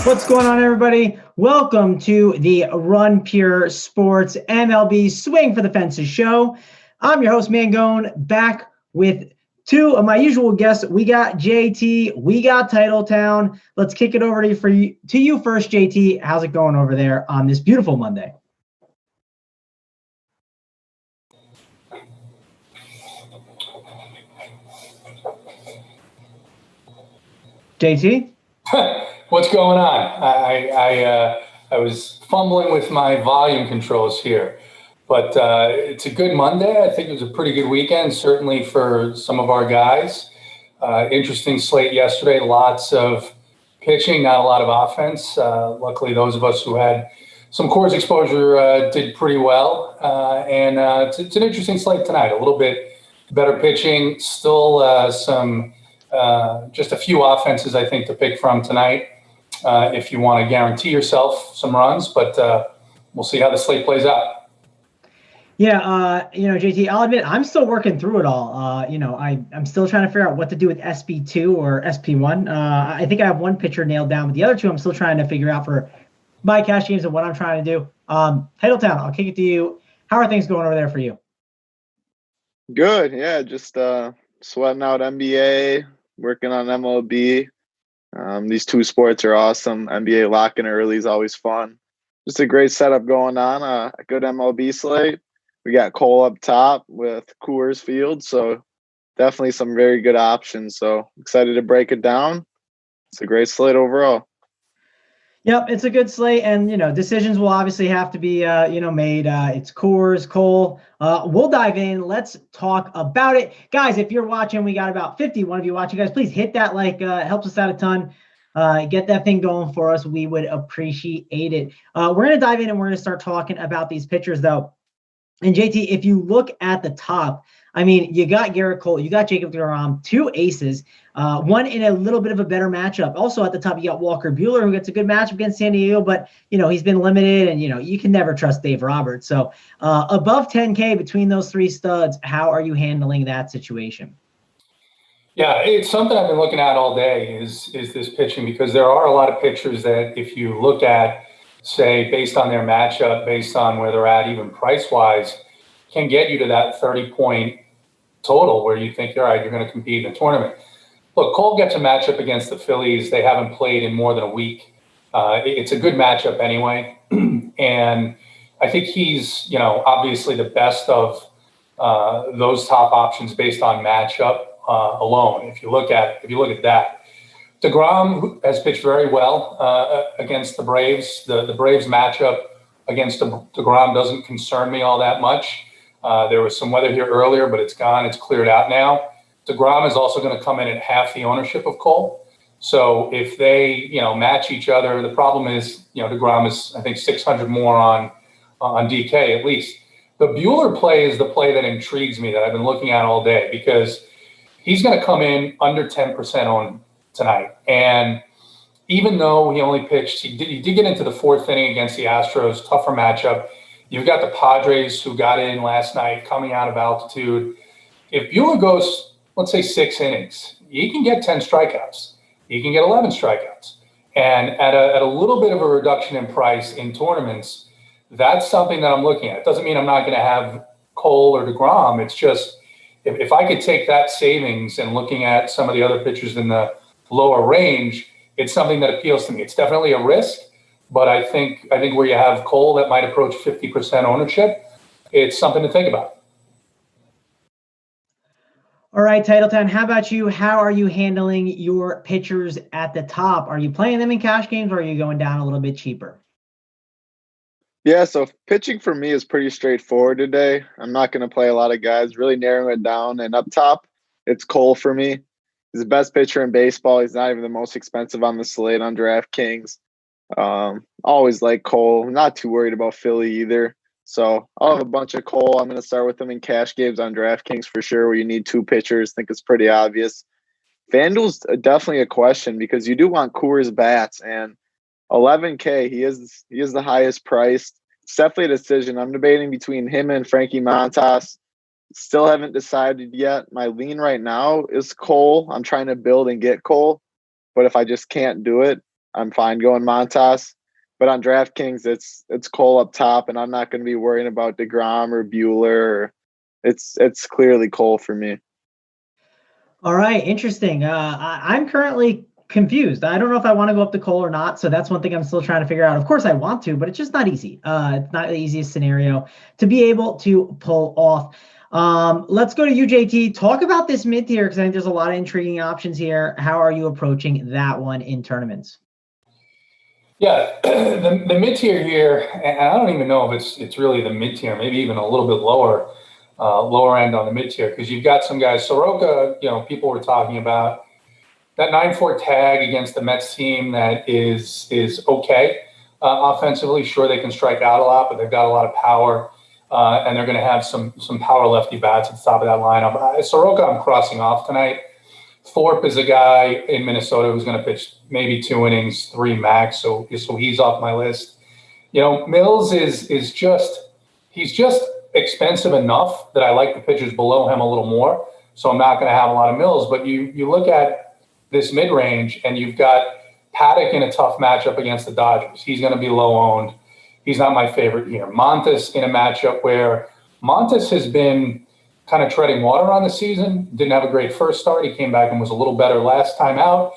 What's going on, everybody? Welcome to the Run Pure Sports MLB Swing for the Fences show. I'm your host, Mangone, back with two of my usual guests. We got JT, we got Titletown. Let's kick it over to you first, JT. How's it going over there on this beautiful Monday? JT? What's going on? I was fumbling with my volume controls here, but it's a good Monday. I think it was a pretty good weekend, certainly for some of our guys. Interesting slate yesterday, lots of pitching, not a lot of offense. Luckily, those of us who had some Coors exposure did pretty well. And it's an interesting slate tonight, a little bit better pitching, still some just a few offenses, I think, to pick from tonight if you want to guarantee yourself some runs. But we'll see how the slate plays out. Yeah, JT, I'll admit I'm still working through it all. I'm still trying to figure out what to do with SP2 or SP1. I think I have one pitcher nailed down, but the other two I'm still trying to figure out for my cash games and what I'm trying to do. Titletown, I'll kick it to you. How are things going over there for you? Good, yeah, just sweating out NBA, working on MLB. These two sports are awesome. NBA locking early is always fun. Just a great setup going on. A good MLB slate. We got Cole up top with Coors Field, so definitely some very good options. So excited to break it down. It's a great slate overall. Yep, it's a good slate, and decisions will obviously have to be made. It's Coors, Cole. We'll dive in. Let's talk about it, guys. If you're watching, we got about 51 of you watching. Guys, please hit that like. Helps us out a ton. Get that thing going for us. We would appreciate it. We're gonna dive in and we're gonna start talking about these pitchers, though. And JT, if you look at the top, I mean, you got Garrett Cole, you got Jacob deGrom, two aces, one in a little bit of a better matchup. Also at the top, you got Walker Buehler, who gets a good matchup against San Diego, but, he's been limited and, you can never trust Dave Roberts. So above 10K between those three studs, how are you handling that situation? Yeah, it's something I've been looking at all day is this pitching, because there are a lot of pitchers that if you look at, say, based on their matchup, based on where they're at, even price-wise, can get you to that 30-point total where you think, all right, you're going to compete in a tournament. Look, Cole gets a matchup against the Phillies. They haven't played in more than a week. It's a good matchup anyway. And I think he's, obviously the best of those top options based on matchup alone. If you look at that. DeGrom has pitched very well against the Braves. The Braves matchup against DeGrom doesn't concern me all that much. There was some weather here earlier, but it's gone. It's cleared out now. DeGrom is also going to come in at half the ownership of Cole. So if they, match each other, the problem is, DeGrom is, I think, 600 more on DK at least. The Buehler play is the play that intrigues me that I've been looking at all day, because he's going to come in under 10% on tonight. And even though he only pitched, he did get into the fourth inning against the Astros, tougher matchup. You've got the Padres who got in last night coming out of altitude. If Buehler goes, let's say 6 innings, he can get 10 strikeouts. He can get 11 strikeouts. And at a little bit of a reduction in price in tournaments, that's something that I'm looking at. It doesn't mean I'm not going to have Cole or DeGrom. It's just if I could take that savings and looking at some of the other pitchers in the lower range, it's something that appeals to me. It's definitely a risk, but I think where you have Cole that might approach 50% ownership, it's something to think about. All right, Titletown, how about you? How are you handling your pitchers at the top? Are you playing them in cash games, or are you going down a little bit cheaper? Yeah, so pitching for me is pretty straightforward today. I'm not going to play a lot of guys, really narrowing it down. And up top, it's Cole for me. He's the best pitcher in baseball. He's not even the most expensive on the slate on Draftkings. Always like Cole. Not too worried about Philly either. So I'll have a bunch of Cole. I'm going to start with him in cash games on Draftkings for sure, where you need two pitchers. I think it's pretty obvious. FanDuel's definitely a question, because you do want Coors bats, and 11K, he is the highest priced. It's definitely a decision. I'm debating between him and Frankie Montas. Still haven't decided yet. My lean right now is Cole. I'm trying to build and get Cole, but if I just can't do it, I'm fine going Montas. But on DraftKings, it's Cole up top, and I'm not going to be worrying about DeGrom or Bueller. It's clearly Cole for me. All right, interesting. I'm currently confused. I don't know if I want to go up to Cole or not. So that's one thing I'm still trying to figure out. Of course I want to, but it's just not easy. It's not the easiest scenario to be able to pull off. Let's go to you, JT. Talk about this mid tier because I think there's a lot of intriguing options here. How are you approaching that one in tournaments? Yeah, the mid tier here, and I don't even know if it's really the mid tier, maybe even a little bit lower end on the mid tier, because you've got some guys. Soroka, people were talking about that 9-4 tag against the Mets team that is okay offensively. Sure, they can strike out a lot, but they've got a lot of power, and they're going to have some power lefty bats at the top of that lineup. Soroka, I'm crossing off tonight. Thorpe is a guy in Minnesota who's going to pitch maybe 2 innings, 3 max, so he's off my list. Mills is just expensive enough that I like the pitchers below him a little more, so I'm not going to have a lot of Mills. But you look at this mid-range, and you've got Paddock in a tough matchup against the Dodgers. He's going to be low-owned. He's not my favorite here. Montas in a matchup where Montas has been kind of treading water on the season. Didn't have a great first start. He came back and was a little better last time out.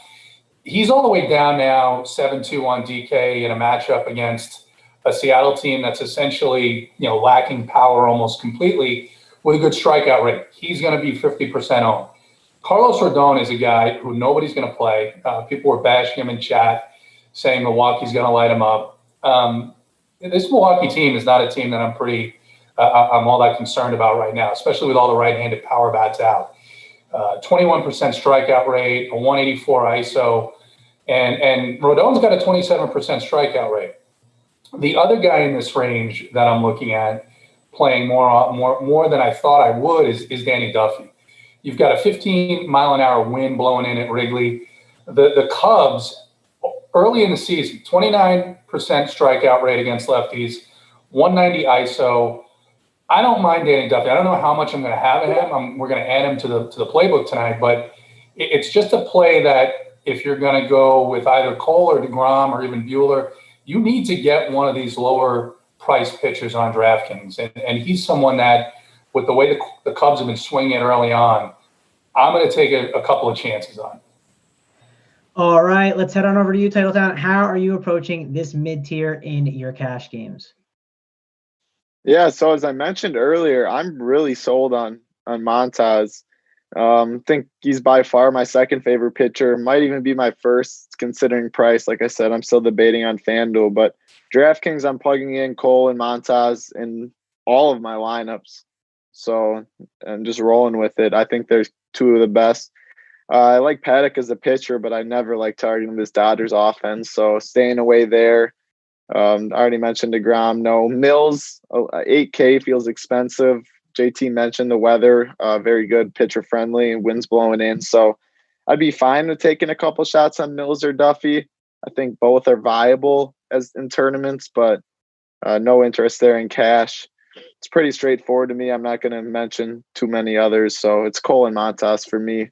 He's all the way down now, 7-2 on DK in a matchup against a Seattle team that's essentially, lacking power almost completely with a good strikeout rate. He's going to be 50% owned. Carlos Rodon is a guy who nobody's going to play. People were bashing him in chat, saying Milwaukee's going to light him up. This Milwaukee team is not a team that I'm all that concerned about right now, especially with all the right-handed power bats out. 21% strikeout rate, a 184 ISO, and Rodon's got a 27% strikeout rate. The other guy in this range that I'm looking at playing more than I thought I would is Danny Duffy. You've got a 15-mile-an-hour wind blowing in at Wrigley. The Cubs, early in the season, 29% strikeout rate against lefties, 190 ISO. I don't mind Danny Duffy. I don't know how much I'm going to have of him. We're going to add him to the playbook tonight, but it's just a play that if you're going to go with either Cole or DeGrom or even Bueller, you need to get one of these lower price pitchers on DraftKings. And he's someone that, with the way the Cubs have been swinging it early on, I'm going to take a couple of chances on. All right, let's head on over to you, Titletown. How are you approaching this mid-tier in your cash games? Yeah, so as I mentioned earlier, I'm really sold on Montas. Think he's by far my second favorite pitcher. Might even be my first, considering price. Like I said, I'm still debating on FanDuel, but DraftKings, I'm plugging in Cole and Montas in all of my lineups. So I'm just rolling with it. I think there's 2 of the best. I like Paddock as a pitcher, but I never like targeting this Dodgers offense. So staying away there. I already mentioned DeGrom. No. Mills, 8K feels expensive. JT mentioned the weather, very good, pitcher friendly, winds blowing in. So I'd be fine with taking a couple shots on Mills or Duffy. I think both are viable as in tournaments, but no interest there in cash. It's pretty straightforward to me. I'm not going to mention too many others. So it's Cole and Montas for me.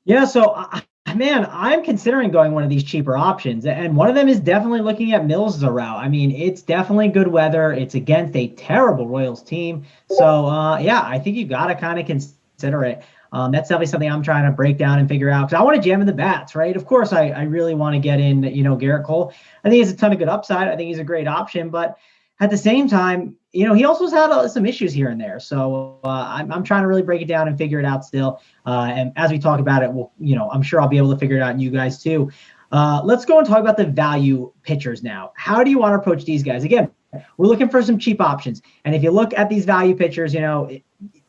Yeah, so man, I'm considering going one of these cheaper options, and one of them is definitely looking at Mills as a route. I mean, it's definitely good weather. It's against a terrible Royals team. So, yeah, I think you got to kind of consider it. That's definitely something I'm trying to break down and figure out, because I want to jam in the bats, right? Of course, I really want to get in, Garrett Cole. I think he has a ton of good upside. I think he's a great option, but at the same time, he also has had some issues here and there. So I'm trying to really break it down and figure it out still. And as we talk about it, I'm sure I'll be able to figure it out, and you guys too. Let's go and talk about the value pitchers now. How do you want to approach these guys? Again, we're looking for some cheap options. And if you look at these value pitchers,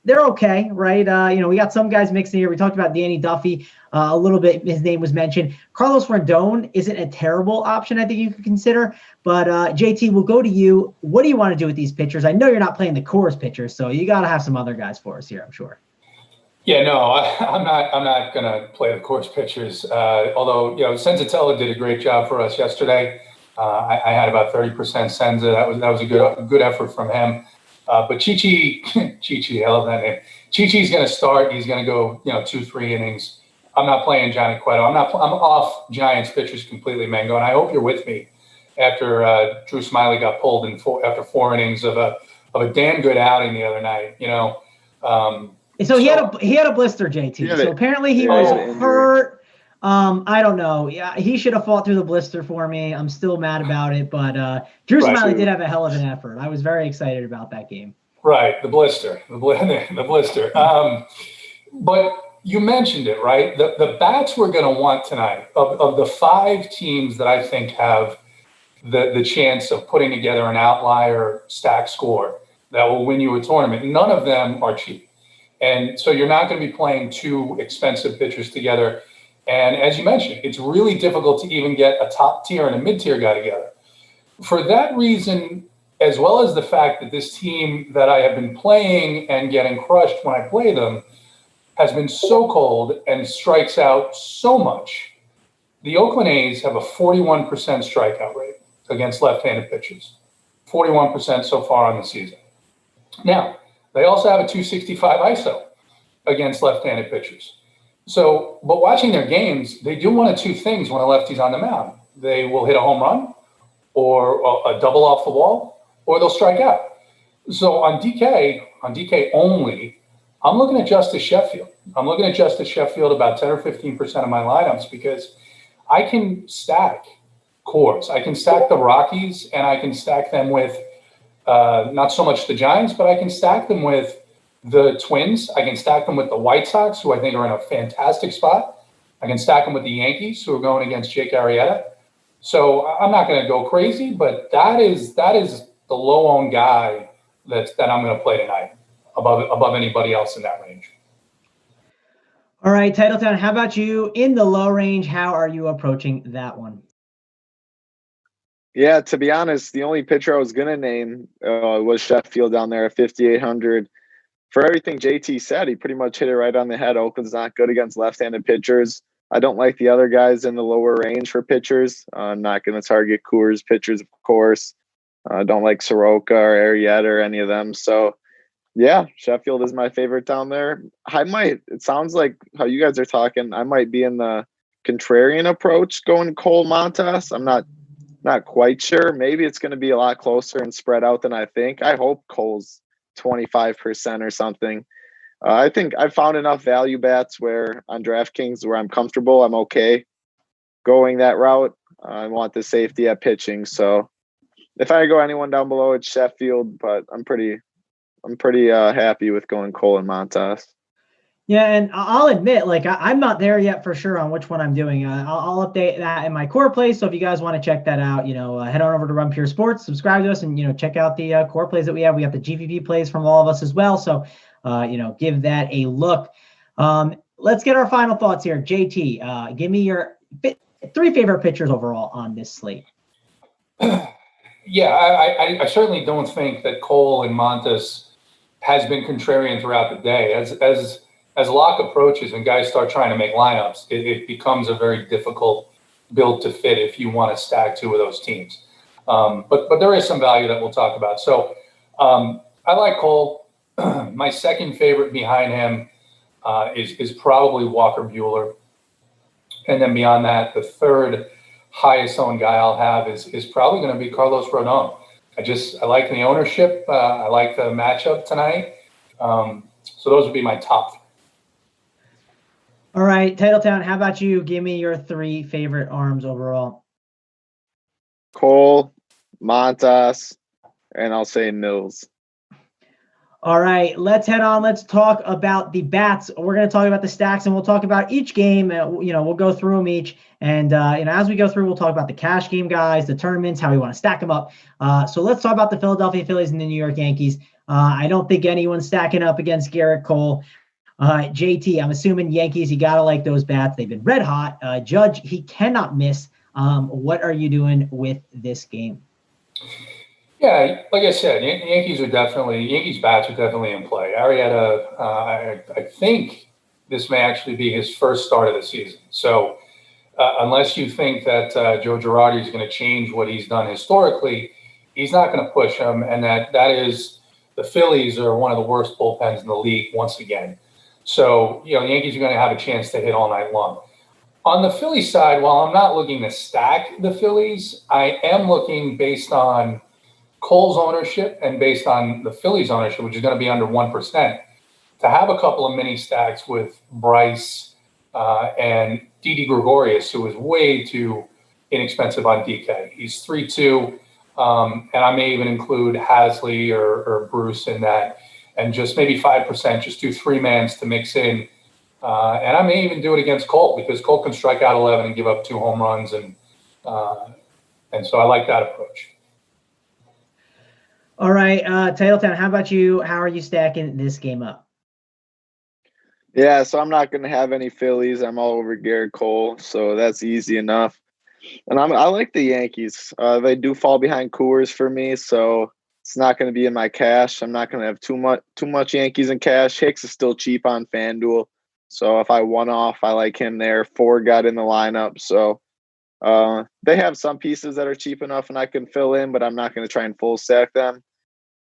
they're okay, right? We got some guys mixed in here. We talked about Danny Duffy a little bit. His name was mentioned. Carlos Rodon isn't a terrible option I think you could consider. But JT, we'll go to you. What do you want to do with these pitchers? I know you're not playing the Coors pitchers, so you got to have some other guys for us here, I'm sure. Yeah, no, I'm not going to play the Coors pitchers. Although, Senzatella did a great job for us yesterday. I had about 30% Senza. That was a good effort from him. But Chichi, I love that name. Chichi's going to start. He's going to go, 2-3 innings. I'm not playing Johnny Cueto. I'm off Giants pitchers completely, Mango, and I hope you're with me after Drew Smiley got pulled after 4 innings of a damn good outing the other night. So he had a blister, JT. So apparently he was hurt. I don't know. Yeah, he should have fought through the blister for me. I'm still mad about it, but Drew Smiley did have a hell of an effort. I was very excited about that game. Right, the blister. But you mentioned it, right? The bats we're going to want tonight, of the 5 teams that I think have the chance of putting together an outlier stack score that will win you a tournament, none of them are cheap. And so you're not going to be playing 2 expensive pitchers together. And as you mentioned, it's really difficult to even get a top tier and a mid-tier guy together. For that reason, as well as the fact that this team that I have been playing and getting crushed when I play them has been so cold and strikes out so much, the Oakland A's have a 41% strikeout rate against left-handed pitchers. 41% so far on the season. Now, they also have a 265 ISO against left-handed pitchers. So, but watching their games, they do one of 2 things when a lefty's on the mound. They will hit a home run or a double off the wall, or they'll strike out. So on DK only, I'm looking at Justice Sheffield. I'm looking at Justice Sheffield about 10 or 15% of my lineups because I can stack cores. I can stack the Rockies, and I can stack them with not so much the Giants, but I can stack them with the Twins. I can stack them with the White Sox, who I think are in a fantastic spot. I can stack them with the Yankees, who are going against Jake Arrieta. So I'm not going to go crazy, but that is the low-owned guy that I'm going to play tonight above anybody else in that range. All right, Titletown, how about you in the low range? How are you approaching that one? Yeah, to be honest, the only pitcher I was going to name was Sheffield down there at 5,800. For everything JT said, he pretty much hit it right on the head. Oakland's not good against left-handed pitchers. I don't like the other guys in the lower range for pitchers. I'm not going to target Coors pitchers, of course. I don't like Soroka or Arrieta or any of them. So, yeah, Sheffield is my favorite down there. It sounds like how you guys are talking, I might be in the contrarian approach going Cole Montas. I'm not quite sure. Maybe it's going to be a lot closer and spread out than I think. I hope Cole's 25% or something. I think I've found enough value bats where on Draftkings where I'm comfortable, I'm okay going that route. I want the safety at pitching. So if I go anyone down below, it's Sheffield, but I'm pretty happy with going Cole and Montas. Yeah, and I'll admit, I'm not there yet for sure on which one I'm doing. I'll update that in my core plays. So if you guys want to check that out, head on over to Run Pure Sports, subscribe to us, and check out the core plays that we have. We have the GPP plays from all of us as well. So give that a look. Let's get our final thoughts here. JT, give me your 3 favorite pitchers overall on this slate. Yeah, I certainly don't think that Cole and Montas has been contrarian throughout the day. As lock approaches and guys start trying to make lineups, it becomes a very difficult build to fit if you want to stack 2 of those teams. But there is some value that we'll talk about. So I like Cole. My second favorite behind him is probably Walker Buehler. And then beyond that, the third highest owned guy I'll have is probably going to be Carlos Rodon. I like the ownership. I like the matchup tonight. So those would be my top. All right, Titletown, how about you? Give me your 3 favorite arms overall. Cole, Montas, and I'll say Mills. All right, let's head on. Let's talk about the bats. We're going to talk about the stacks, and we'll talk about each game. We'll go through them each. And, as we go through, we'll talk about the cash game guys, the tournaments, how we want to stack them up. So let's talk about the Philadelphia Phillies and the New York Yankees. I don't think anyone's stacking up against Garrett Cole. JT, I'm assuming Yankees, you got to like those bats. They've been red hot. Judge, he cannot miss. What are you doing with this game? Yeah, like I said, Yankees bats are definitely in play. Arrieta, I think this may actually be his first start of the season. So unless you think that Joe Girardi is going to change what he's done historically, he's not going to push him. And that is the Phillies are one of the worst bullpens in the league once again. So, the Yankees are going to have a chance to hit all night long. On the Phillies side, while I'm not looking to stack the Phillies, I am looking based on Cole's ownership and based on the Phillies ownership, which is going to be under 1%, to have a couple of mini stacks with Bryce and Didi Gregorius, who is way too inexpensive on DK. He's 3.2, and I may even include Hasley or Bruce in that, and just maybe 5%, just do 3-mans to mix in. And I may even do it against Cole, because Cole can strike out 11 and give up 2 home runs, and so I like that approach. All right, Titletown, how about you? How are you stacking this game up? Yeah, so I'm not going to have any Phillies. I'm all over Garrett Cole, so that's easy enough. And I like the Yankees. They do fall behind Coors for me, so it's not going to be in my cash. I'm not going to have too much Yankees in cash. Hicks is still cheap on FanDuel, so if I one off, I like him there. Ford got in the lineup, so they have some pieces that are cheap enough and I can fill in, but I'm not going to try and full stack them.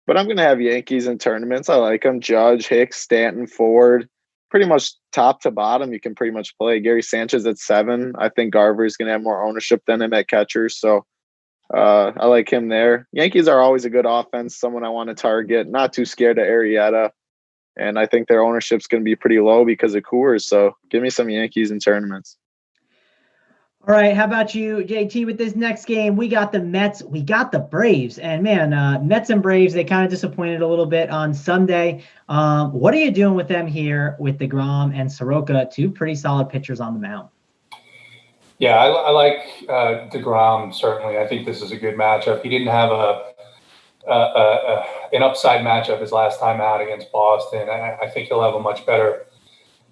But I'm going to have Yankees in tournaments. I like them. Judge, Hicks, Stanton, Ford. Pretty much top to bottom, you can pretty much play. Gary Sanchez at 7. I think Garver is going to have more ownership than him at catcher. So I like him there. Yankees are always a good offense, someone I want to target. Not too scared of Arrieta. And I think their ownership's going to be pretty low because of Coors. So give me some Yankees in tournaments. All right, how about you, JT, with this next game? We got the Mets, we got the Braves. And, man, Mets and Braves, they kind of disappointed a little bit on Sunday. What are you doing with them here with DeGrom and Soroka, 2 pretty solid pitchers on the mound? Yeah, I like DeGrom, certainly. I think this is a good matchup. He didn't have an upside matchup his last time out against Boston. I think he'll have a much better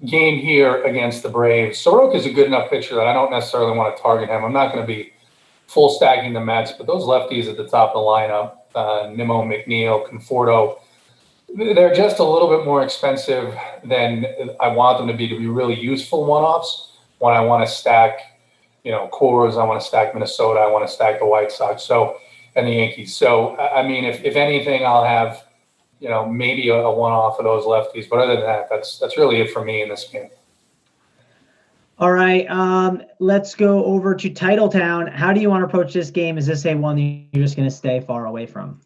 game here against the Braves. Soroka is a good enough pitcher that I don't necessarily want to target him. I'm not going to be full stacking the Mets, but those lefties at the top of the lineup, Nimmo, McNeil, Conforto, they're just a little bit more expensive than I want them to be really useful one-offs when I want to stack, Coors, I want to stack Minnesota, I want to stack the White Sox, and the Yankees. So, I mean, if anything, I'll have maybe a one-off of those lefties. But other than that, that's really it for me in this game. All right, let's go over to Titletown. How do you want to approach this game? Is this a one you're just going to stay far away from?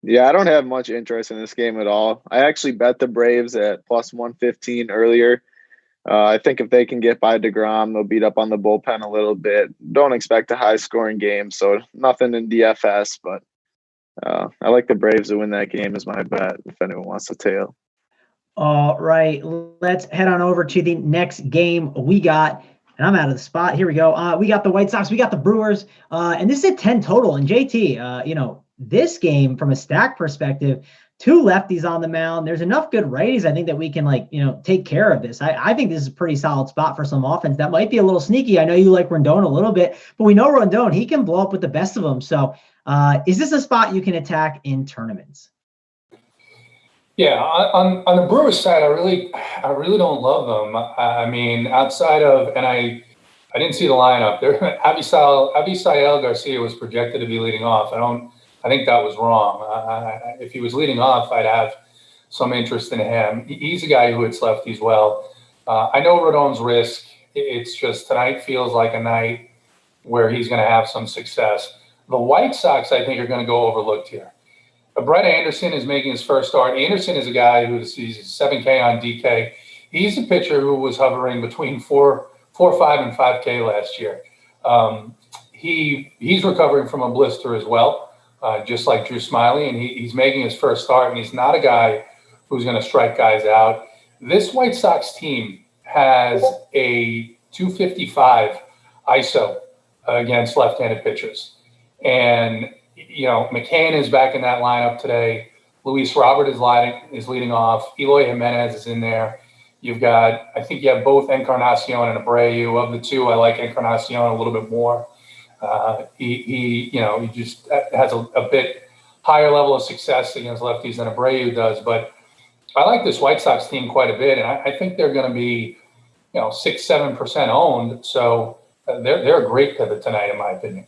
Yeah, I don't have much interest in this game at all. I actually bet the Braves at plus 115 earlier. I think if they can get by DeGrom, they'll beat up on the bullpen a little bit. Don't expect a high-scoring game, so nothing in DFS, but I like the Braves to win that game is my bet if anyone wants to tail. All right, let's head on over to the next game we got. And I'm out of the spot. Here we go. We got the White Sox. We got the Brewers. And this is a 10 total. And JT, this game from a stack perspective, 2 lefties on the mound. There's enough good righties, I think, that we can, take care of this. I think this is a pretty solid spot for some offense. That might be a little sneaky. I know you like Rendon a little bit, but we know Rendon, he can blow up with the best of them. So is this a spot you can attack in tournaments? Yeah, on the Brewers side, I really don't love them. I mean, outside of, and I didn't see the lineup there. Avisail Garcia was projected to be leading off. I think that was wrong. If he was leading off, I'd have some interest in him. He's a guy who hits lefties well. I know Rodon's risk. It's just tonight feels like a night where he's going to have some success. The White Sox, I think, are going to go overlooked here. Brett Anderson is making his first start. Anderson is a guy he's 7K on DK. He's a pitcher who was hovering between 4, 5, and 5K last year. He's recovering from a blister as well, just like Drew Smyly, and he's making his first start, and he's not a guy who's going to strike guys out. This White Sox team has a 255 ISO against left-handed pitchers. And McCann is back in that lineup today. Luis Robert is leading off. Eloy Jimenez is in there. I think you have both Encarnacion and Abreu. Of the 2, I like Encarnacion a little bit more. He just has a bit higher level of success against lefties than Abreu does. But I like this White Sox team quite a bit, and I think they're going to be, 6-7% owned. So they're a great pivot tonight, in my opinion.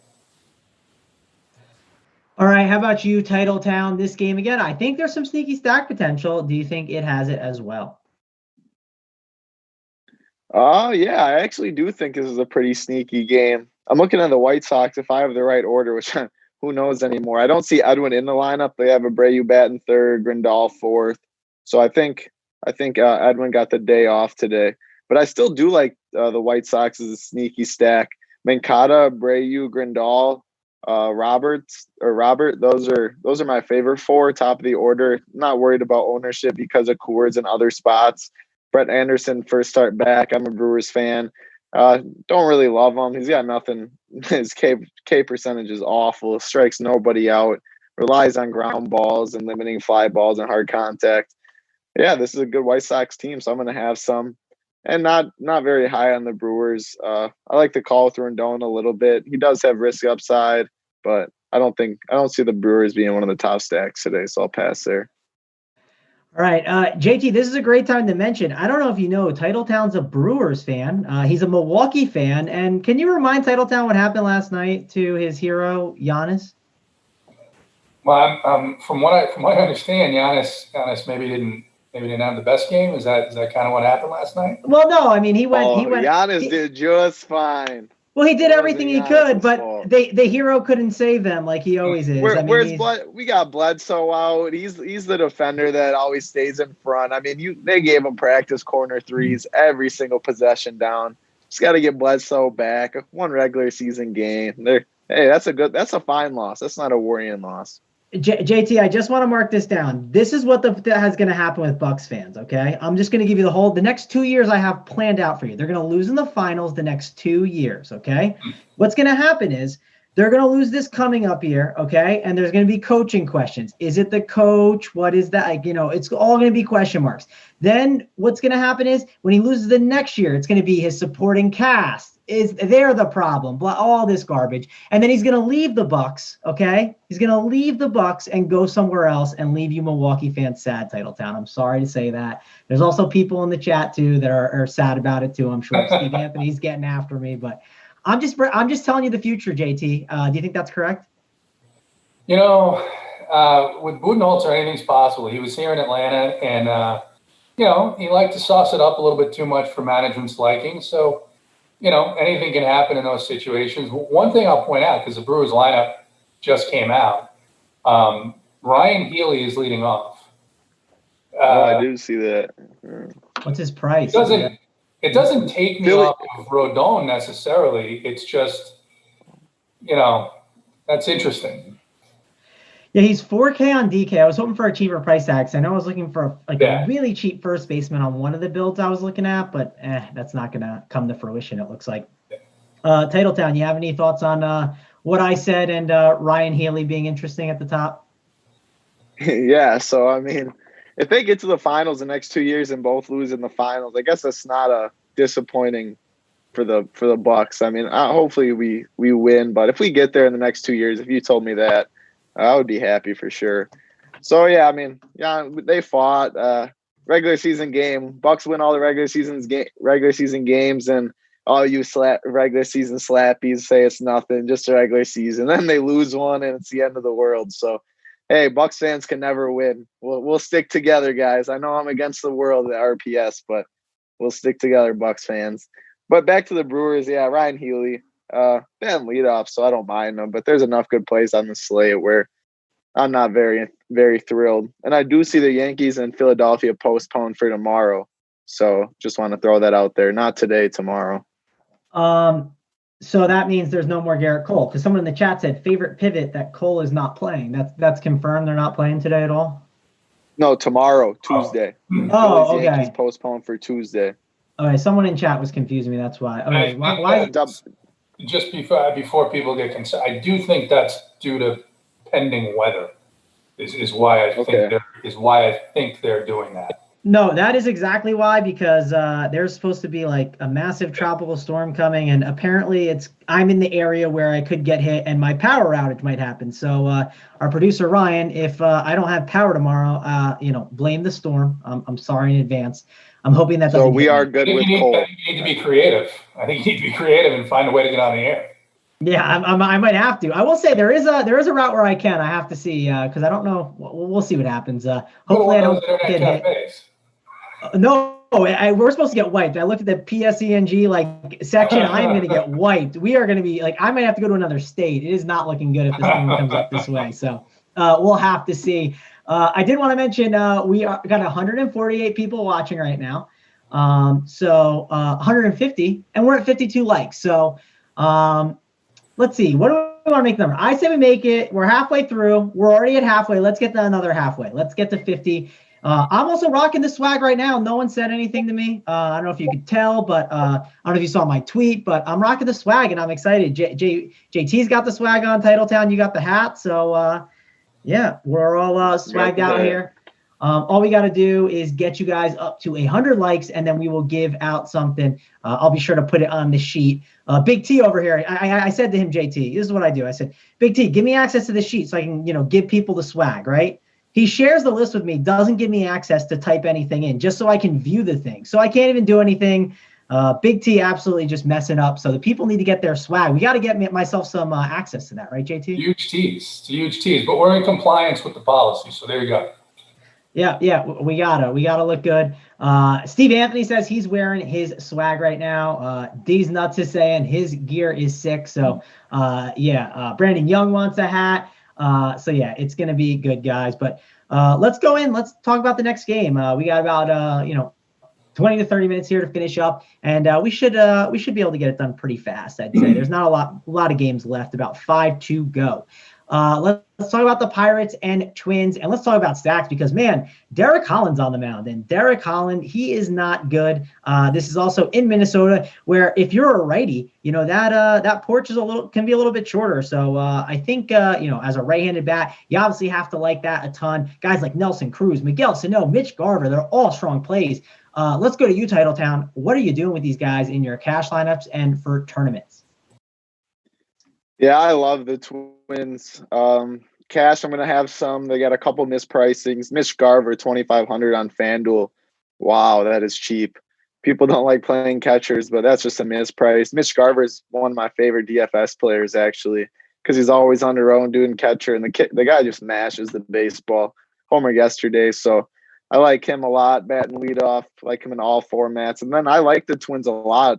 All right, how about you, Titletown? This game again, I think there's some sneaky stack potential. Do you think it has it as well? Oh, yeah, I actually do think this is a pretty sneaky game. I'm looking at the White Sox if I have the right order, which who knows anymore. I don't see Edwin in the lineup. They have Abreu batting third, Grindal fourth. So I think Edwin got the day off today. But I still do like the White Sox as a sneaky stack. Mancada, Abreu, Grindal, Robert. Those are my favorite four, top of the order. Not worried about ownership because of Coors and other spots. Brett Anderson, first start back. I'm a Brewers fan. Don't really love him. He's got nothing. His K percentage is awful. Strikes nobody out. Relies on ground balls and limiting fly balls and hard contact. Yeah, this is a good White Sox team, so I'm going to have some. And not very high on the Brewers. I like the call with Rendon a little bit. He does have risk upside, but I don't see the Brewers being one of the top stacks today, so I'll pass there. All right, JT, this is a great time to mention. I don't know if you know, Titletown's a Brewers fan. He's a Milwaukee fan. And can you remind Titletown what happened last night to his hero, Giannis? Well, from what I understand, Giannis maybe didn't have the best game. Is that kind of what happened last night? Well, no, I mean, he went. Giannis did just fine. Well, he did everything he could, but the hero couldn't save them like he always is. We got Bledsoe out. He's the defender that always stays in front. I mean, they gave him practice corner threes every single possession down. Just got to get Bledsoe back. One regular season game. That's a fine loss. That's not a worrying loss. JT, I just want to mark this down. This is what that is going to happen with Bucks fans, okay? I'm just going to give you the next 2 years I have planned out for you. They're going to lose in the finals the next 2 years, okay? What's going to happen is they're going to lose this coming up year, okay? And there's going to be coaching questions. Is it the coach? What is that? It's all going to be question marks. Then what's going to happen is when he loses the next year, it's going to be his supporting cast. They're the problem, all this garbage. And then he's going to leave the Bucks, okay? He's going to leave the Bucks and go somewhere else and leave you Milwaukee fans sad, Titletown. I'm sorry to say that. There's also people in the chat, too, that are sad about it, too. I'm sure Steve Anthony's getting after me. But I'm just telling you the future, JT. Do you think that's correct? With Budenholzer, anything's possible. He was here in Atlanta, and, he liked to sauce it up a little bit too much for management's liking. So, anything can happen in those situations. One thing I'll point out, because the Brewers lineup just came out, Ryan Healy is leading off. I do see that. What's his price? It doesn't take me off of Rodon necessarily. It's just, that's interesting. Yeah, he's 4K on DK. I was hoping for a cheaper price tag. I know I was looking for a really cheap first baseman on one of the builds I was looking at, but that's not going to come to fruition, it looks like. Titletown, you have any thoughts on what I said and Ryan Healy being interesting at the top? Yeah, so, I mean, if they get to the finals the next 2 years and both lose in the finals, I guess that's not a disappointing for the Bucks. I mean, hopefully we win, but if we get there in the next 2 years, if you told me that, I would be happy for sure. So, yeah, I mean, they fought regular season game. Bucks win all the regular season games, and all you regular season slappies say it's nothing, just a regular season. Then they lose one, and it's the end of the world. So, hey, Bucks fans can never win. We'll stick together, guys. I know I'm against the world at RPS, but we'll stick together, Bucks fans. But back to the Brewers, yeah, Ryan Healy. They didn't lead off, so I don't mind them. But there's enough good plays on the slate where I'm not very, very thrilled. And I do see the Yankees and Philadelphia postponed for tomorrow. So just want to throw that out there. Not today, tomorrow. So that means there's no more Garrett Cole, because someone in the chat said favorite pivot that Cole is not playing. That's confirmed. They're not playing today at all. No, tomorrow, Tuesday. Oh, okay. Yankees postponed for Tuesday. Okay, someone in chat was confusing me. That's why. Okay, why? Just before people get concerned, I do think that's due to pending weather. Is why I think they're doing that. No, that is exactly why, because there's supposed to be like a massive tropical storm coming, and apparently I'm in the area where I could get hit and my power outage might happen. So our producer Ryan, if I don't have power tomorrow, blame the storm. I'm sorry in advance. I'm hoping that. So we are good with Cole. You need to be creative. I think you need to be creative and find a way to get on the air. Yeah, I might have to. I will say there is a route where I can. I have to see because I don't know. We'll see what happens. Hopefully I don't get hit. No, we're supposed to get wiped. I looked at the PSENG section. I am going to get wiped. We are going to be I might have to go to another state. It is not looking good if this thing comes up this way. So we'll have to see. I did want to mention got 148 people watching right now. So 150, and we're at 52 likes. So let's see. What do we want to make the number? I say we make it. We're halfway through. We're already at halfway. Let's get to another halfway. Let's get to 50. I'm also rocking the swag right now. No one said anything to me. I don't know if you could tell, but I don't know if you saw my tweet, but I'm rocking the swag and I'm excited. JT's got the swag on Titletown. You got the hat. So yeah, we're all swagged out here. All we got to do is get you guys up to 100 likes, and then we will give out something. I'll be sure to put it on the sheet. Big T over here, I said to him, JT, this is what I do. I said, Big T, give me access to the sheet so I can, give people the swag, right? He shares the list with me, doesn't give me access to type anything in, just so I can view the thing. So I can't even do anything. Big T absolutely just messing up. So the people need to get their swag. We got to get myself some access to that, right, JT? Huge tease. But we're in compliance with the policy, so there you go. Yeah, we gotta look good. Steve Anthony says he's wearing his swag right now. D's Nuts is saying his gear is sick. So Brandon Young wants a hat. So yeah, it's gonna be good, guys. But let's go in. Let's talk about the next game. We got about 20 to 30 minutes here to finish up, and we should be able to get it done pretty fast. I'd say there's not a lot of games left. About 5 to go. Let's talk about the Pirates and Twins, and let's talk about stacks because, man, Derek Holland's on the mound, and Derek Holland, he is not good. This is also in Minnesota, where if you're a righty, that porch is can be a little bit shorter. So I think as a right-handed bat, you obviously have to like that a ton. Guys like Nelson Cruz, Miguel Sano, Mitch Garver, they're all strong plays. Let's go to you, Titletown. What are you doing with these guys in your cash lineups and for tournaments? Yeah, I love the Twins. Cash, I'm going to have some. They got a couple mispricings. Mitch Garver, 2,500 on FanDuel. Wow, that is cheap. People don't like playing catchers, but that's just a misprice. Mitch Garver is one of my favorite DFS players, actually, because he's always on their own doing catcher, and the guy just mashes the baseball. Homer yesterday, so I like him a lot, batting leadoff. Like him in all formats. And then I like the Twins a lot.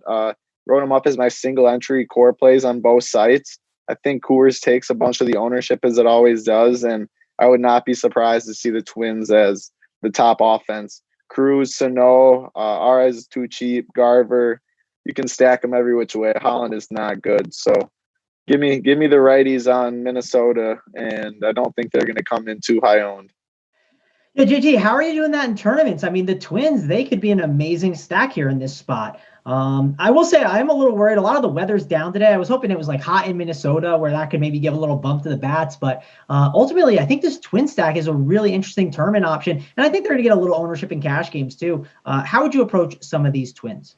Wrote him up as my single entry core plays on both sites. I think Coors takes a bunch of the ownership as it always does, and I would not be surprised to see the Twins as the top offense. Cruz, Sano, Arez is too cheap. Garver, you can stack them every which way. Holland is not good, so give me the righties on Minnesota, and I don't think they're going to come in too high owned. Yeah, JT, how are you doing that in tournaments? I mean, the Twins, they could be an amazing stack here in this spot. I will say I'm a little worried. A lot of the weather's down today. I was hoping it was hot in Minnesota where that could maybe give a little bump to the bats. But ultimately, I think this Twin stack is a really interesting tournament option. And I think they're going to get a little ownership in cash games too. How would you approach some of these Twins?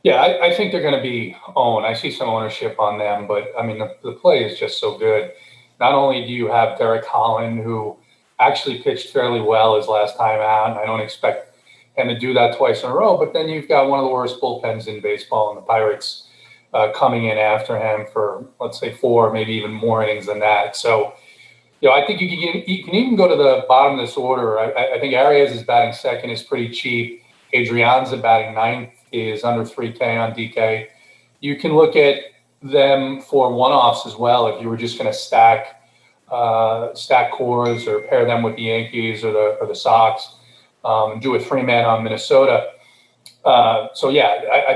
Yeah, I think they're going to be owned. I see some ownership on them, but I mean, the play is just so good. Not only do you have Derek Holland, who actually pitched fairly well his last time out, and I don't expect him to do that twice in a row, but then you've got one of the worst bullpens in baseball, and the Pirates coming in after him for, let's say, 4, maybe even more innings than that. So, I think you can even go to the bottom of this order. I think Arias is batting second, is pretty cheap. Adrianza batting ninth is under 3K on DK. You can look at them for one-offs as well if you were just going to stack cores or pair them with the Yankees or the Sox. Do a 3-man on Minnesota. I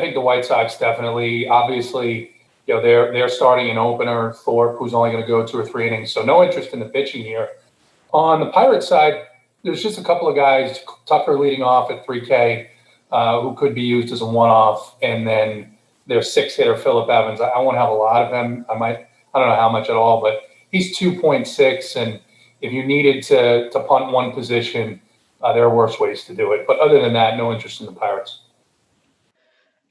think the White Sox definitely, obviously, they're starting an opener, Thorpe, who's only going to go 2 or 3 innings. So no interest in the pitching here. On the Pirates side, there's just a couple of guys, Tucker leading off at 3K, who could be used as a one-off. And then their 6-hitter, Phillip Evans. I won't have a lot of him. I don't know how much at all, but he's 2.6. And if you needed to punt one position, there are worse ways to do it. But other than that, no interest in the Pirates.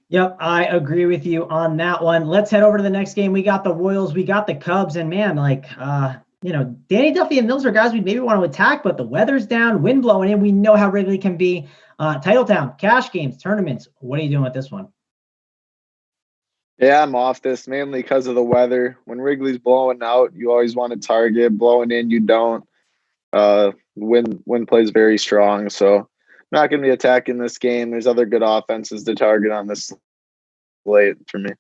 Yep, I agree with you on that one. Let's head over to the next game. We got the Royals, we got the Cubs, and man, Danny Duffy and Mills are guys we maybe want to attack, but the weather's down, wind blowing in. We know how Wrigley can be. Titletown, cash games, tournaments. What are you doing with this one? Yeah, I'm off this mainly because of the weather. When Wrigley's blowing out, you always want to target. Blowing in, you don't. Wind plays very strong, so not going to be attacking this game. There's other good offenses to target on this slate for me.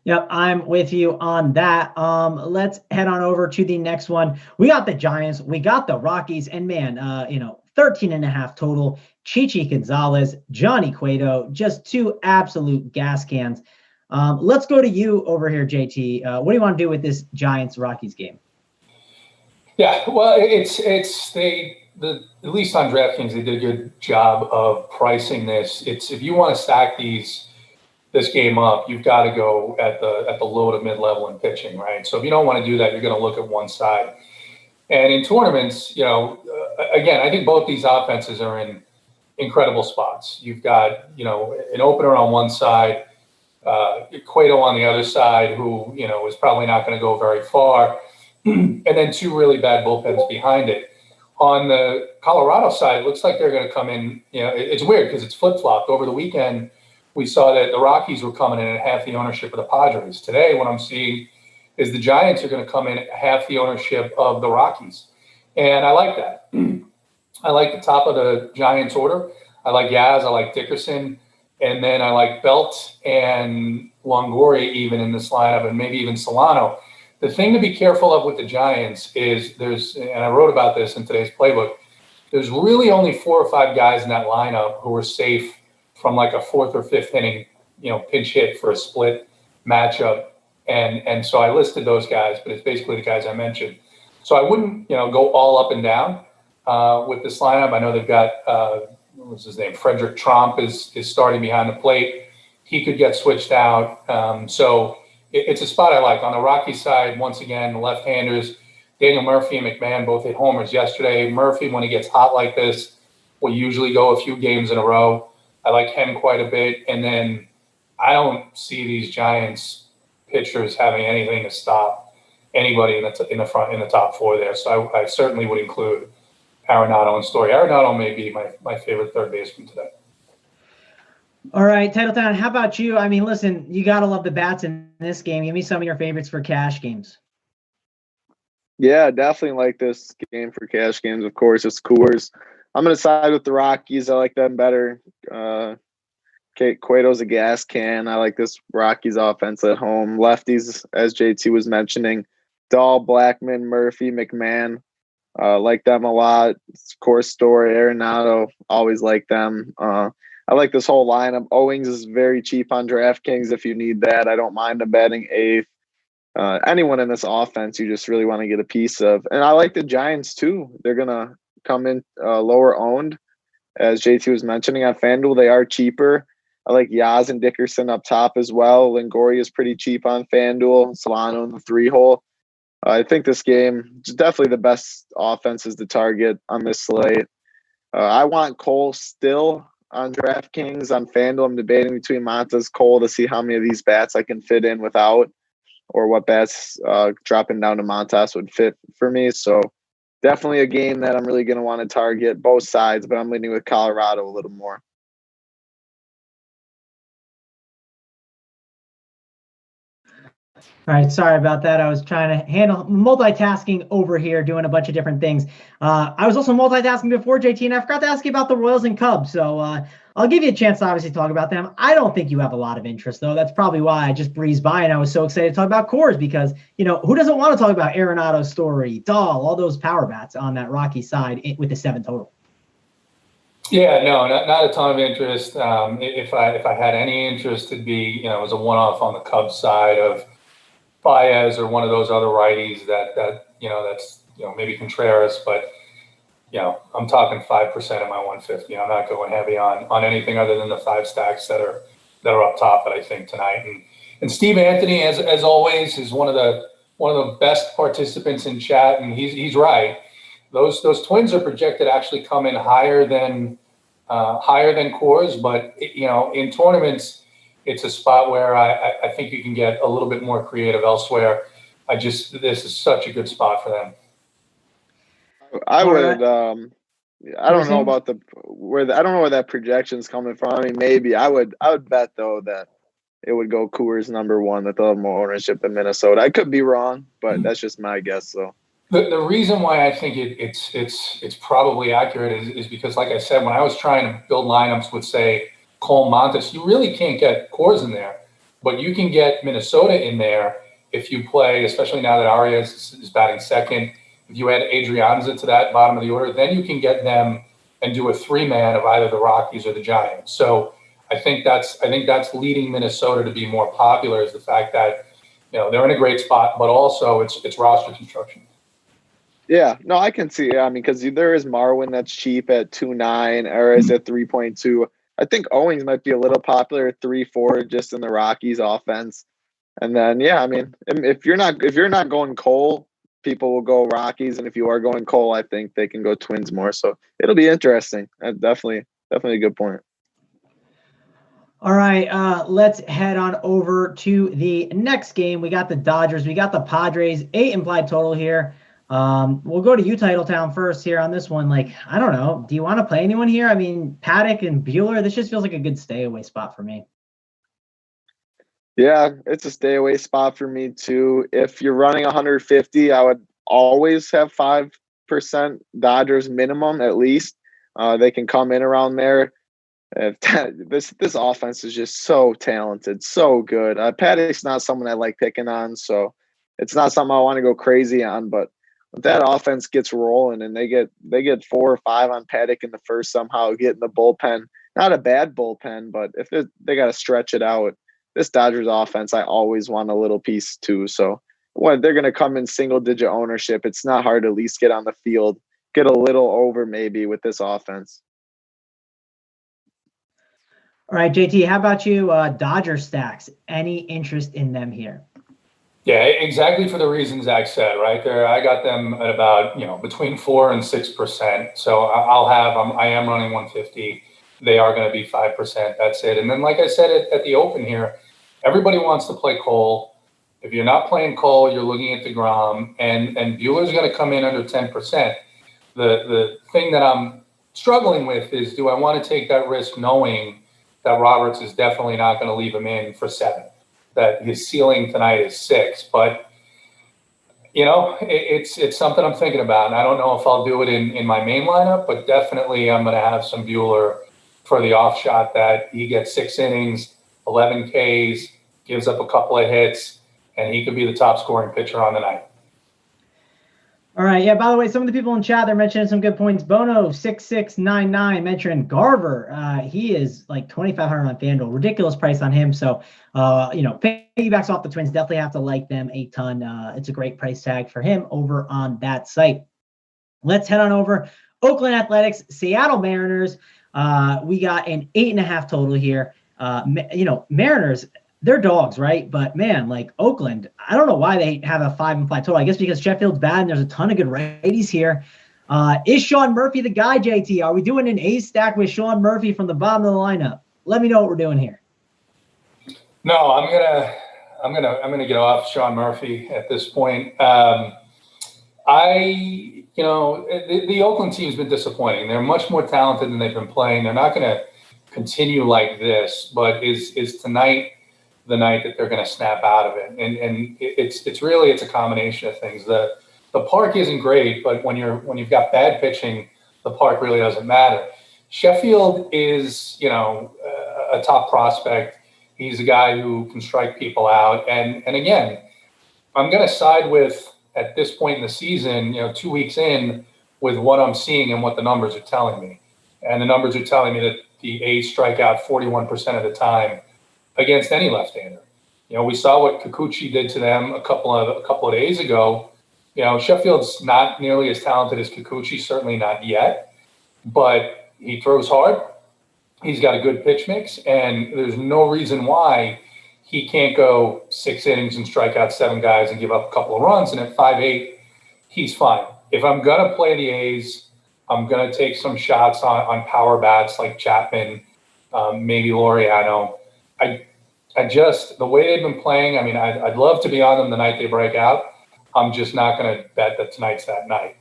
Yep, I'm with you on that. Let's head on over to the next one. We got the Giants, we got the Rockies, and man, 13.5 total. Chichi Gonzalez, Johnny Cueto, just two absolute gas cans. Let's go to you over here, JT. What do you want to do with this Giants Rockies game? Yeah, well, it's at least on DraftKings they did a good job of pricing this. It's if you want to stack this game up, you've got to go at the low to mid level in pitching, right? So if you don't want to do that, you're going to look at one side. And in tournaments, again, I think both these offenses are in incredible spots. You've got an opener on one side, Cueto on the other side, who is probably not going to go very far, and then two really bad bullpens behind it. On the Colorado side, it looks like they're going to come in. It's weird because it's flip flopped over the weekend. We saw that the Rockies were coming in at half the ownership of the Padres. Today, what I'm seeing is the Giants are going to come in at half the ownership of the Rockies. And I like that. I like the top of the Giants order. I like Yaz. I like Dickerson. And then I like Belt and Longoria even in this lineup, and maybe even Solano. The thing to be careful of with the Giants is and I wrote about this in today's playbook, there's really only 4 or 5 guys in that lineup who are safe from like a 4th or 5th inning, pinch hit for a split matchup. And so I listed those guys, but it's basically the guys I mentioned. So I wouldn't, go all up and down with this lineup. I know they've got, what's his name? Frederick Tromp is starting behind the plate. He could get switched out. So it's a spot I like. On the Rockies side, once again, the left-handers, Daniel Murphy and McMahon both hit homers yesterday. Murphy, when he gets hot like this, will usually go a few games in a row. I like him quite a bit. And then I don't see these Giants pitchers having anything to stop anybody in the top 4 there. So I certainly would include Arenado and Story. Arenado may be my favorite third baseman today. All right, Titletown, how about you? I mean, listen, you got to love the bats in this game. Give me some of your favorites for cash games. Yeah, definitely like this game for cash games. Of course, it's Coors. I'm going to side with the Rockies. I like them better. Cueto's a gas can. I like this Rockies offense at home. Lefties, as JT was mentioning, Dahl, Blackman, Murphy, McMahon. Like them a lot. Of course, Story, Arenado, always like them. I like this whole lineup. Owings is very cheap on DraftKings if you need that. I don't mind them batting 8th. Anyone in this offense you just really want to get a piece of. And I like the Giants too. They're going to come in lower owned. As JT was mentioning on FanDuel, they are cheaper. I like Yaz and Dickerson up top as well. Longoria is pretty cheap on FanDuel. Solano in the 3-hole. I think this game is definitely the best offenses to target on this slate. I want Cole still on DraftKings. On FanDuel, I'm debating between Montas, Cole to see how many of these bats I can fit in without, or what bats dropping down to Montas would fit for me. So definitely a game that I'm really going to want to target both sides, but I'm leaning with Colorado a little more. All right, sorry about that. I was trying to handle multitasking over here, doing a bunch of different things. I was also multitasking before, JT, and I forgot to ask you about the Royals and Cubs. So I'll give you a chance to obviously talk about them. I don't think you have a lot of interest, though. That's probably why I just breezed by, and I was so excited to talk about Coors because, who doesn't want to talk about Arenado's Story, Dahl, all those power bats on that Rocky side with the 7 total? Yeah, no, not a ton of interest. If I had any interest, it'd be, as a one-off on the Cubs side of Baez or one of those other righties that's maybe Contreras, but I'm talking 5% of my 150. I'm not going heavy on anything other than the 5 stacks that are up top that I think tonight. And Steve Anthony, as always, is one of the best participants in chat, and he's right. Those Twins are projected to actually come in higher than Coors, but in tournaments, it's a spot where I think you can get a little bit more creative elsewhere. This is such a good spot for them. I would. I don't know about I don't know where that projection's coming from. I mean, maybe I would bet though that it would go Coors number 1, that they'll have more ownership than Minnesota. I could be wrong, but that's just my guess. So The reason why I think it's probably accurate is because, like I said, when I was trying to build lineups with, say, Cole Montes, you really can't get Coors in there, but you can get Minnesota in there if you play, especially now that Arias is batting second. If you add Adrianza to that bottom of the order, then you can get them and do a 3-man of either the Rockies or the Giants. So I think that's leading Minnesota to be more popular, is the fact that they're in a great spot, but also it's roster construction. Yeah, no, I can see. I mean, because there is Marwin that's cheap at 2.9, Arias at 3.2. I think Owings might be a little popular at 3.4 just in the Rockies offense. And then, yeah, I mean, if you're not going Cole, people will go Rockies, and if you are going Cole, I think they can go Twins more. So it'll be interesting. Definitely a good point. All right, let's head on over to the next game. We got the Dodgers. We got the Padres. 8 implied total here. We'll go to you, Titletown, first here on this one. Like, I don't know. Do you want to play anyone here? I mean, Paddock and Buehler, this just feels like a good stay away spot for me. Yeah, it's a stay away spot for me too. If you're running 150, I would always have 5% Dodgers minimum at least. They can come in around there. This offense is just so talented, so good. Paddock's not someone I like picking on, so it's not something I want to go crazy on. But if that offense gets rolling and they get 4 or 5 on Paddock in the first, somehow get in the bullpen, not a bad bullpen, but if they got to stretch it out. This Dodgers offense, I always want a little piece too. So when they're going to come in single-digit ownership, it's not hard to at least get on the field, get a little over maybe with this offense. All right, JT, how about you? Dodger stacks. Any interest in them here? Yeah, exactly for the reasons Zach said, right there. I got them at about, between 4 and 6%. So I am running 150. They are going to be 5%. That's it. And then, like I said at the open here, everybody wants to play Cole. If you're not playing Cole, you're looking at DeGrom, and Buehler's going to come in under 10%. The thing that I'm struggling with is, do I want to take that risk knowing that Roberts is definitely not going to leave him in for 7, that his ceiling tonight is 6. But, it's something I'm thinking about. And I don't know if I'll do it in my main lineup, but definitely I'm going to have some Buehler for the off shot that he gets 6 innings, 11 Ks, gives up a couple of hits, and he could be the top scoring pitcher on the night. All right. Yeah, by the way, some of the people in chat, they're mentioning some good points. Bono6699 mentioned Garver. He is like $2,500 on FanDuel. Ridiculous price on him. So, piggybacks off the Twins. Definitely have to like them a ton. It's a great price tag for him over on that site. Let's head on over. Oakland Athletics, Seattle Mariners. We got an 8.5 total here. Mariners, they're dogs, right? But man, like Oakland, I don't know why they have a 5 implied total. I guess because Sheffield's bad and there's a ton of good righties here. Is Sean Murphy the guy, JT? Are we doing an A stack with Sean Murphy from the bottom of the lineup? Let me know what we're doing here. No, I'm gonna get off Sean Murphy at this point. The Oakland team's been disappointing. They're much more talented than they've been playing. They're not going to continue like this, but is tonight the night that they're going to snap out of it? And it's a combination of things. The park isn't great, but when you've got bad pitching, the park really doesn't matter. Sheffield is, a top prospect. He's a guy who can strike people out. And again, I'm going to side with, at this point in the season, 2 weeks in, with what I'm seeing and what the numbers are telling me. And the numbers are telling me that the A's strike out 41% of the time against any left-hander. We saw what Kikuchi did to them a couple of days ago. Sheffield's not nearly as talented as Kikuchi, certainly not yet, but he throws hard. He's got a good pitch mix, and there's no reason why he can't go 6 innings and strike out 7 guys and give up a couple of runs. And at 5'8", he's fine. If I'm going to play the A's, I'm going to take some shots on power bats like Chapman, maybe Laureano. The way they've been playing, I'd love to be on them the night they break out. I'm just not going to bet that tonight's that night.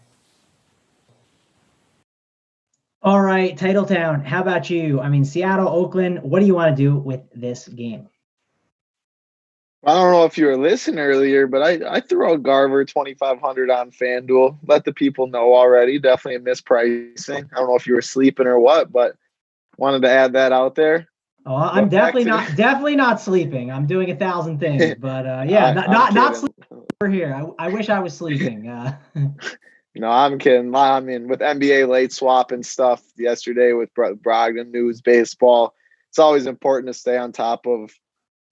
All right, Titletown, how about you? Seattle, Oakland, what do you want to do with this game? I don't know if you were listening earlier, but I threw out Garver 2,500 on FanDuel. Let the people know already. Definitely a mispricing. I don't know if you were sleeping or what, but wanted to add that out there. Oh, I'm definitely not sleeping. I'm doing 1,000 things, but yeah, not sleeping over here. I wish I was sleeping. No, I'm kidding. I mean, with NBA late swap and stuff yesterday with Brogdon news, baseball, it's always important to stay on top of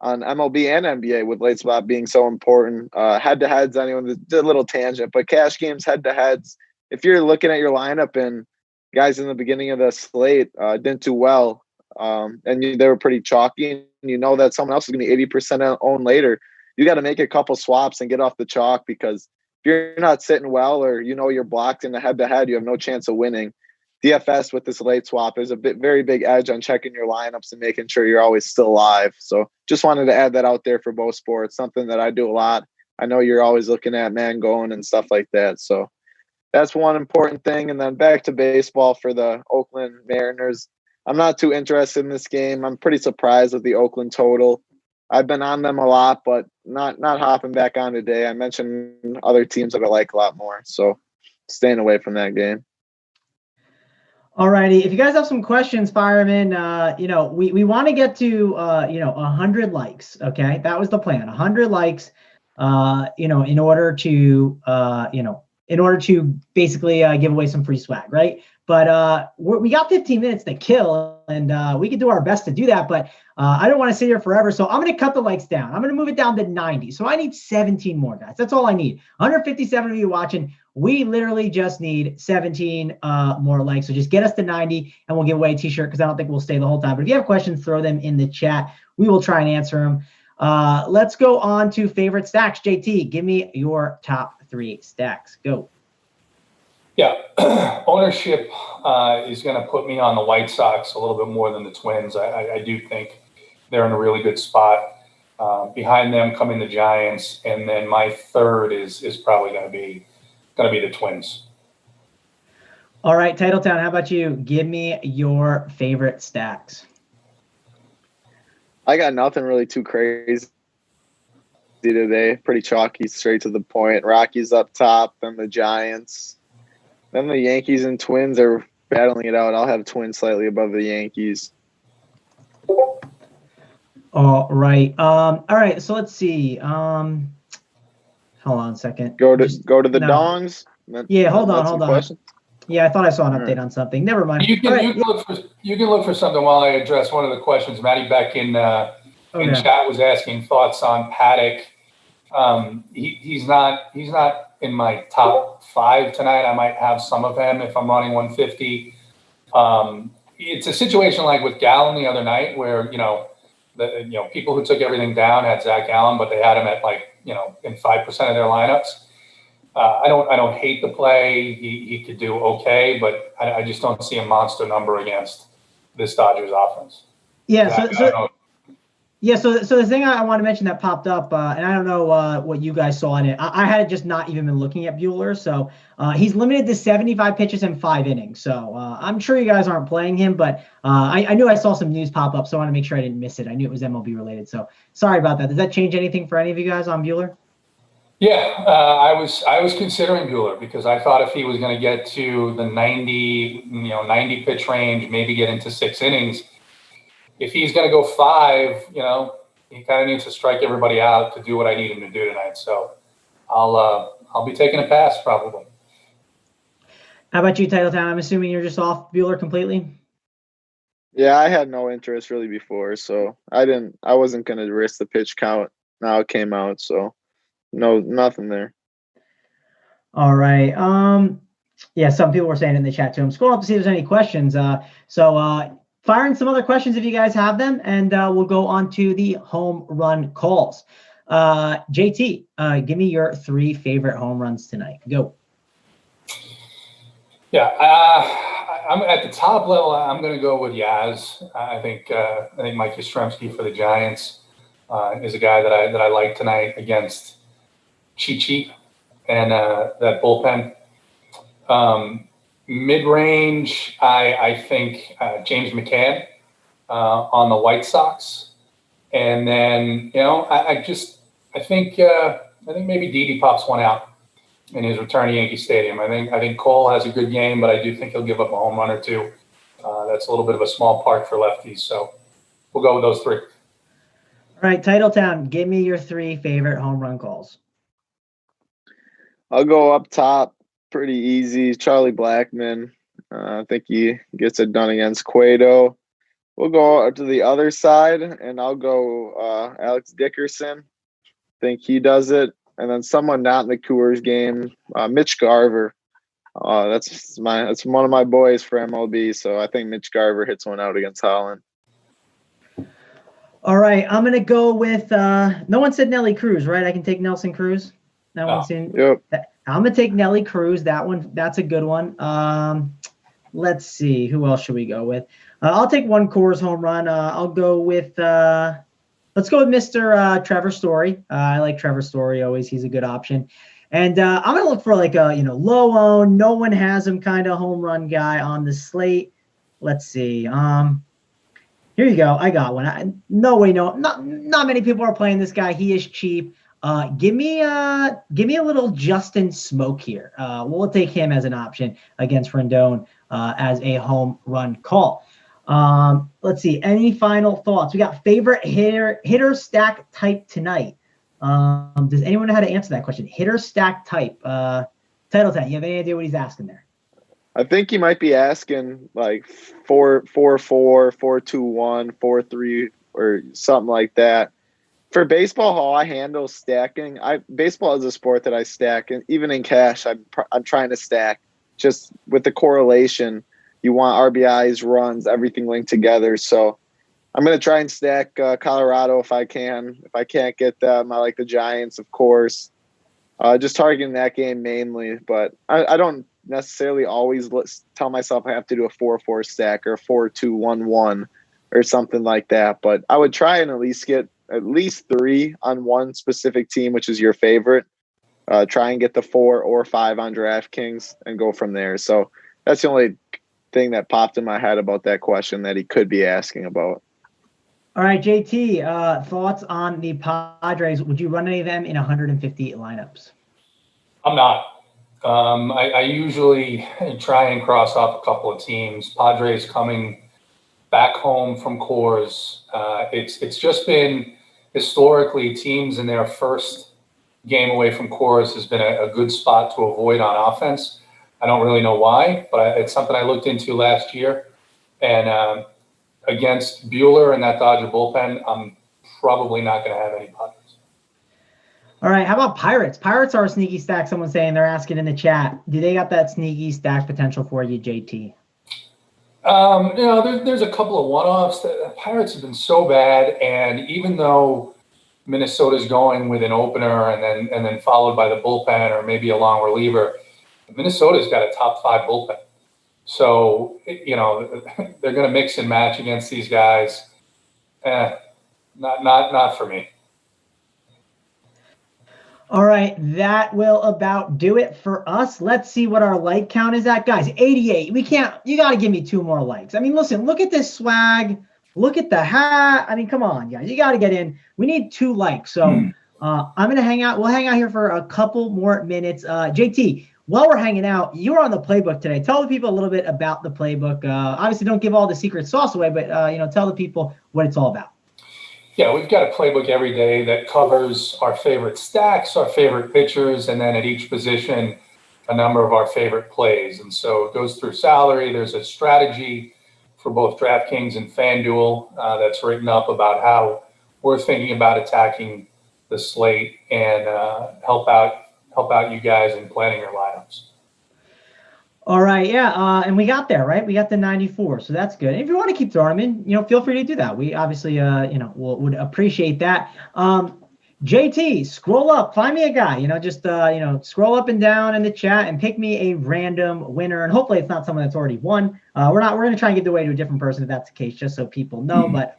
on MLB and NBA with late swap being so important. Head-to-heads, anyone did a little tangent, but cash games, head-to-heads. If you're looking at your lineup and guys in the beginning of the slate didn't do well, and they were pretty chalky, and you know that someone else is going to be 80% owned later, you got to make a couple swaps and get off the chalk, because if you're not sitting well, or you're blocked in the head-to-head, you have no chance of winning. DFS with this late swap is a very big edge on checking your lineups and making sure you're always still alive. So just wanted to add that out there for both sports, something that I do a lot. I know you're always looking at Mangone and stuff like that. So that's one important thing. And then back to baseball for the Oakland Mariners. I'm not too interested in this game. I'm pretty surprised with the Oakland total. I've been on them a lot, but not hopping back on today. I mentioned other teams that I like a lot more. So staying away from that game. All righty. If you guys have some questions, fire them in. We want to get to 100 likes. Okay, that was the plan. 100 likes. In order to basically give away some free swag, right? But we got 15 minutes to kill, and we can do our best to do that. But I don't want to sit here forever, so I'm going to cut the likes down. I'm going to move it down to 90. So I need 17 more, guys. That's all I need. 157 of you watching. We literally just need 17 more likes. So just get us to 90, and we'll give away a t-shirt, because I don't think we'll stay the whole time. But if you have questions, throw them in the chat. We will try and answer them. Let's go on to favorite stacks. JT, give me your top 3 stacks. Go. Yeah, ownership is going to put me on the White Sox a little bit more than the Twins. I do think they're in a really good spot. Behind them coming the Giants, and then my third is probably going to be the Twins. All right, Titletown, how about you? Give me your favorite stacks. I got nothing really too crazy today. Pretty chalky, straight to the point. Rockies up top, then the Giants. Then the Yankees and Twins are battling it out. I'll have Twins slightly above the Yankees. All right. All right. So let's see. Hold on a second. Go to the dongs. Yeah. Hold on. Questions? Yeah, I thought I saw an update on something. Never mind. You can look for something while I address one of the questions. Matty Beck in chat was asking thoughts on Paddock. He's not in my top 5 tonight. I might have some of him if I'm running 150. It's a situation like with Gallen the other night, where people who took everything down had Zach Gallen, but they had him at in 5% of their lineups. I don't hate the play. He could do okay, but I just don't see a monster number against this Dodgers offense. Yeah. So the thing I want to mention that popped up, and I don't know what you guys saw in it. I had just not even been looking at Buehler. So he's limited to 75 pitches in 5 innings. So I'm sure you guys aren't playing him, but I knew I saw some news pop up, so I want to make sure I didn't miss it. I knew it was MLB related. So sorry about that. Does that change anything for any of you guys on Buehler? Yeah, I was considering Buehler, because I thought if he was going to get to the 90 pitch range, maybe get into 6 innings. If he's going to go 5, he kind of needs to strike everybody out to do what I need him to do tonight. So I'll be taking a pass probably. How about you, Titletown? I'm assuming you're just off Buehler completely. Yeah, I had no interest really before, so I wasn't going to risk the pitch count. Now it came out, so no, nothing there. All right. Yeah, some people were saying in the chat too. I'm scrolling up to see if there's any questions. Fire in some other questions if you guys have them, and we'll go on to the home run calls. JT, give me your 3 favorite home runs tonight. Go. Yeah, I'm at the top level. I'm going to go with Yaz. I think Mike Yastrzemski for the Giants is a guy that I like tonight against Chi and that bullpen. Mid-range, I think James McCann on the White Sox. And then, I just I think maybe Didi pops one out in his return to Yankee Stadium. I think Cole has a good game, but I do think he'll give up a home run or two. That's a little bit of a small park for lefties, so we'll go with those three. All right, Titletown, give me your 3 favorite home run calls. I'll go up top. Pretty easy. Charlie Blackmon. I think he gets it done against Cueto. We'll go to the other side, and I'll go Alex Dickerson. I think he does it. And then someone not in the Coors game, Mitch Garver. That's one of my boys for MLB, so I think Mitch Garver hits one out against Holland. All right, I'm going to go with no one said Nelly Cruz, right? I can take Nelson Cruz. No one's seen. Yep. I'm going to take Nelly Cruz. That's a good one. Let's see. Who else should we go with? I'll take one Coors home run. I'll go with let's go with Mr. Trevor Story. I like Trevor Story always. He's a good option. And I'm going to look for like a, low own, no one has him kind of home run guy on the slate. Let's see. Here you go. I got one. Not many people are playing this guy. He is cheap. Give me a little Justin Smoke here. We'll take him as an option against Rendon as a home run call. Let's see. Any final thoughts? We got favorite hitter stack type tonight. Does anyone know how to answer that question? Hitter stack type. Titletown, you have any idea what he's asking there? I think he might be asking like 4-4-4, 4-2-1, 4-3, or something like that. For baseball, how I handle stacking, baseball is a sport that I stack, and even in cash, I'm trying to stack. Just with the correlation, you want RBIs, runs, everything linked together. So I'm going to try and stack Colorado if I can. If I can't get them, I like the Giants, of course. Just targeting that game mainly, but I don't necessarily always tell myself I have to do a 4-4 stack or a 4-2-1-1 or something like that. But I would try and at least get at least 3 on one specific team, which is your favorite. Try and get the 4 or 5 on DraftKings and go from there. So that's the only thing that popped in my head about that question that he could be asking about. All right, JT, thoughts on the Padres? Would you run any of them in 150 lineups? I'm not. I usually try and cross off a couple of teams. Padres coming back home from Coors. It's just been historically teams in their first game away from Coors has been a good spot to avoid on offense. I don't really know why, but it's something I looked into last year. And against Buehler and that Dodger bullpen, I'm probably not going to have any Padres. All right, how about Pirates? Pirates are a sneaky stack. Someone's saying, they're asking in the chat, do they got that sneaky stack potential for you, JT? There's a couple of one-offs. The Pirates have been so bad, and even though Minnesota's going with an opener and then followed by the bullpen or maybe a long reliever, Minnesota's got a top 5 bullpen. So, they're going to mix and match against these guys. Not for me. All right, that will about do it for us. Let's see what our like count is at. Guys, 88. You got to give me 2 more likes. I mean, listen, look at this swag. Look at the hat. I mean, come on, guys. You got to get in. We need 2 likes. So I'm going to hang out. We'll hang out here for a couple more minutes. JT, while we're hanging out, you were on the playbook today. Tell the people a little bit about the playbook. Obviously, don't give all the secret sauce away, but, tell the people what it's all about. Yeah, we've got a playbook every day that covers our favorite stacks, our favorite pitchers, and then at each position, a number of our favorite plays. And so it goes through salary. There's a strategy for both Draftkings and FanDuel that's written up about how we're thinking about attacking the slate and help out you guys in planning your lineups. All right, yeah, and we got there, right? We got the 94, so that's good. And if you want to keep throwing them in, feel free to do that. We obviously, would appreciate that. JT, scroll up, find me a guy. Scroll up and down in the chat and pick me a random winner. And hopefully, it's not someone that's already won. We're going to try and give the away to a different person if that's the case, just so people know. But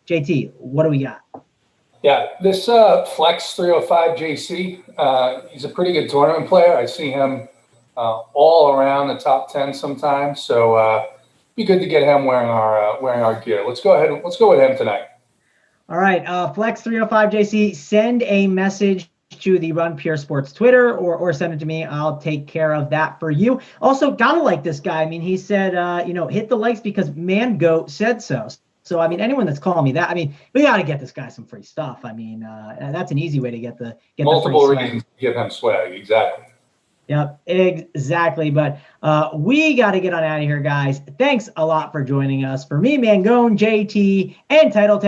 JT, what do we got? Yeah, this Flex 305 JC, he's a pretty good tournament player. I see him all around the top 10 sometimes. So be good to get him wearing our gear. Let's go with him tonight. All right, Flex305 JC, send a message to the Run Pure Sports Twitter or send it to me. I'll take care of that for you. Also, gotta like this guy. I mean, he said, hit the likes because Mangone said so. So, I mean, anyone that's calling me that, I mean, we got to get this guy some free stuff. I mean, that's an easy way to get the Multiple free swag. reasons to give him swag. Exactly. Yep, exactly. But we got to get on out of here, guys. Thanks a lot for joining us. For me, Mangone, JT, and Titletown.